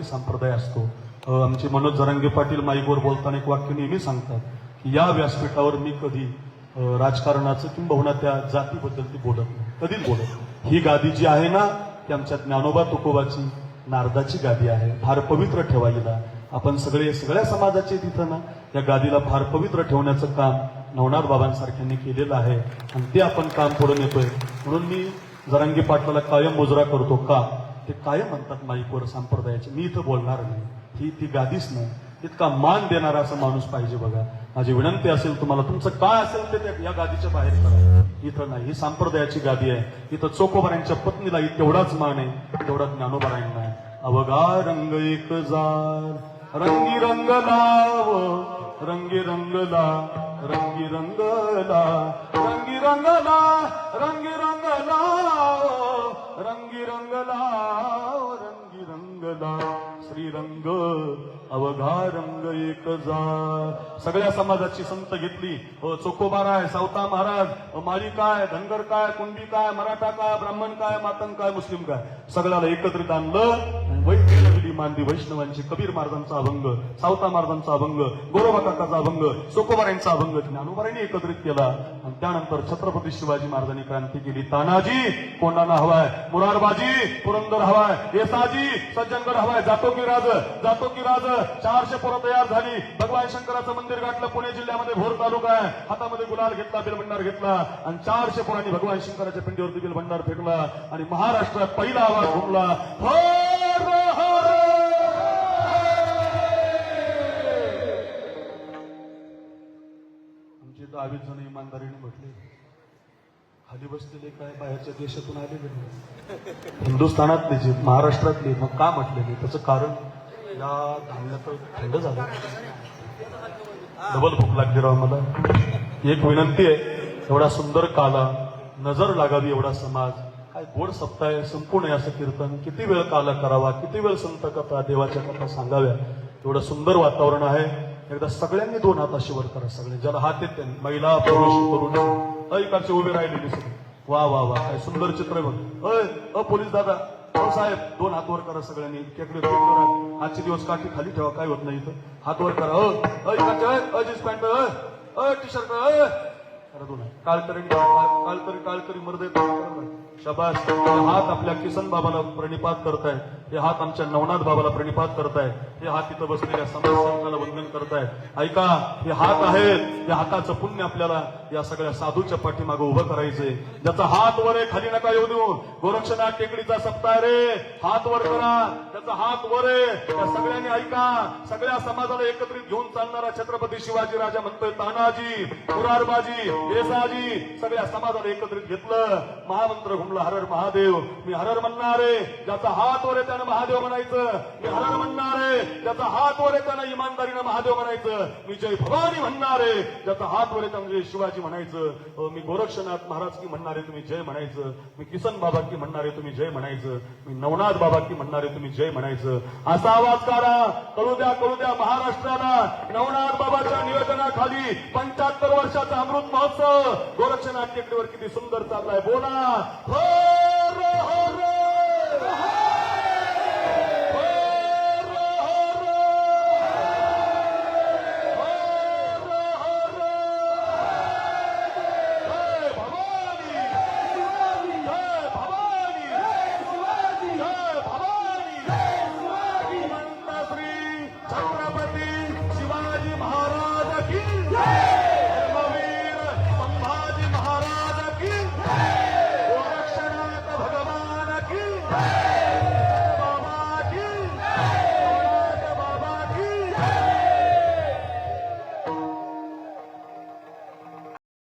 संप्रदाय असतो. आमचे मनोज जरांगे पाटील माईकवर बोलताना एक वाक्य नेहमी सांगतात की या व्यासपीठावर मी कधी राजकारणाचं किंबहुना त्या जातीबद्दल ती बोलत नाही, कधीच बोलत नाही. ही गादी जी आहे ना ती आमच्या ज्ञानोबा तुकोबाची नारदाची गादी आहे. फार पवित्र ठेवायला आपण सगळ्या समाजाचे तिथं ना या गादीला फार पवित्र ठेवण्याचं काम नवनाथ बाबांसारख्यांनी केलेलं आहे आणि ते आपण काम पुढे नेतोय. म्हणून मी जरांगे पाटलाला कायम मुजरा करतो का ते कायम म्हणतात माईकवर संप्रदायाचे. मी इथं बोलणार नाही, ती गादीच नाही. इतका मान देणारा असा माणूस पाहिजे. बघा, माझी विनंती असेल तुम्हाला, तुमचं काय असेल ते या गादीच्या बाहेर करा. इथं नाही, ही संप्रदायाची गादी आहे. इथं चोकोबारांच्या पत्नीला तेवढाच मान आहे तेवढा ज्ञानोबारांना आहे. अवघा रंग एक जार रंगी रंग लाव रंगी रंगला रंगी रंगला रंगी रंगला रंगी रंगला रंगी रंगला रंगी रंगला श्रीरंग अवघा रंग एक जार. सगळ्या समाजाची संत घेतली. चोकोबार आहे, सावता महाराज, माळी काय, धनगर काय, कुंडी काय, मराठा काय, ब्राह्मण काय, मातंग काय, मुस्लिम काय, सगळ्याला एकत्रित आणलं. वैष्णवी मानली वैष्णवांची, कबीर महाराजांचा अभंग, सावता महाराजांचा अभंग, गोरोबा काकाचा अभंग, चोकोबारांचा अभंग ज्ञानोबारांनी एकत्रित केला. आणि त्यानंतर छत्रपती शिवाजी महाराजांनी क्रांती केली. तानाजी कोंडाणा हवाय, मुरारबाजी पुरंदर हवाय, येसाजी सज्जनगड हवाय, जातो की राज 400 पोरं तयार झाली. भगवान शंकराचं मंदिर गाठलं. पुणे जिल्ह्यामध्ये भोर तालुका आहे. हातामध्ये गुलाल घेतला, बेलभंडार घेतला आणि 400 पोरांनी भगवान शंकराच्या पिंडीवरती बेलभंडार फेकला आणि महाराष्ट्रात पहिला आवाज घुमला, हर हर. आमचे 10 जण इमानदारीने म्हटले, खाली बसलेले काय बाहेरच्या देशातून आलेले नाही, हिंदुस्थानातले जे महाराष्ट्रातले. मग का म्हटले नाही? त्याचं कारण या धान्यात थंड झालं, डबल भूक लागली राव मला. एक विनंती आहे, एवढा सुंदर काला, नजर लागावी एवढा समाज, काय गोड सप्ताह संपू नये असं कीर्तन, किती वेळ काला करावा, किती वेळ संत कथा, देवाच्या कथा सांगाव्या, एवढं सुंदर वातावरण आहे. एकदा सगळ्यांनी 2 हात अशी वर करा. सगळे ज्याला हात आहेत त्यांनी, महिला पुरुष तरुण इकडचे उभे राहिलेले सगळे. वा वा वा, काय सुंदर चित्र आहे बघ. पोलीस दादा, साहेब, 2 हात वर करा सगळ्यांनी. इतक्याकडे करा. आजचे दिवस काठी खाली ठेवा, काय होत नाही. इथं हात वर करा. जीन्स पॅन्ट, टी शर्ट करा. 2 काळकरी मर्द शबास. हात आपल्या किसन बाबाला प्रणिपात करतायत, हे हात आमच्या नवनाथ बाबाला प्रणिपात करतायत, हे हात इथं बसलेल्या समाज संघाला वंदन करतायत. ऐका, हे हात आहेत, या हाताचं पुण्य आपल्याला या सगळ्या साधूच्या पाठीमागं उभं करायचंय. ज्याचा हात वर आहे खाली नका येऊ देऊ. गोरक्षनाथ टेकडीचा सप्ताह रे, हात वर करा. त्याचा हात वर आहे. त्या सगळ्यांनी ऐका, सगळ्या समाजाला एकत्रित घेऊन चालणारा छत्रपती शिवाजी राजा म्हणतोय, तानाजी, मुरारबाजी, येसाजी, सगळ्या समाजाला एकत्रित घेतलं. महामंत्र घुमला, हर हर महादेव. मी हर हर म्हणणार आहे, ज्याचा हात वर आहे त्यानं महादेव म्हणायचं. मी हर हर म्हणणार आहे, ज्याचा हात वर आहे त्यानं इमानदारीनं महादेव म्हणायचं. मी जय भवानी म्हणणार आहे, ज्याचा हात वर आहे त्यानं शिवाजी म्हणायचं. मी गोरक्षनाथ महाराज की म्हणणार आहे, तुम्ही जय म्हणायचं. मी किसन बाबा की म्हणणार आहे, तुम्ही जय म्हणायचं. मी नवनाथ बाबा की म्हणणार आहे, तुम्ही जय म्हणायचं. असा आवाज काढा, कळू द्या महाराष्ट्राला. नवनाथ बाबाच्या नियोजनाखाली 75 वर्षाचा अमृत महोत्सव गोरक्षनाथ टेकडीवर किती सुंदर चाललाय. बोला,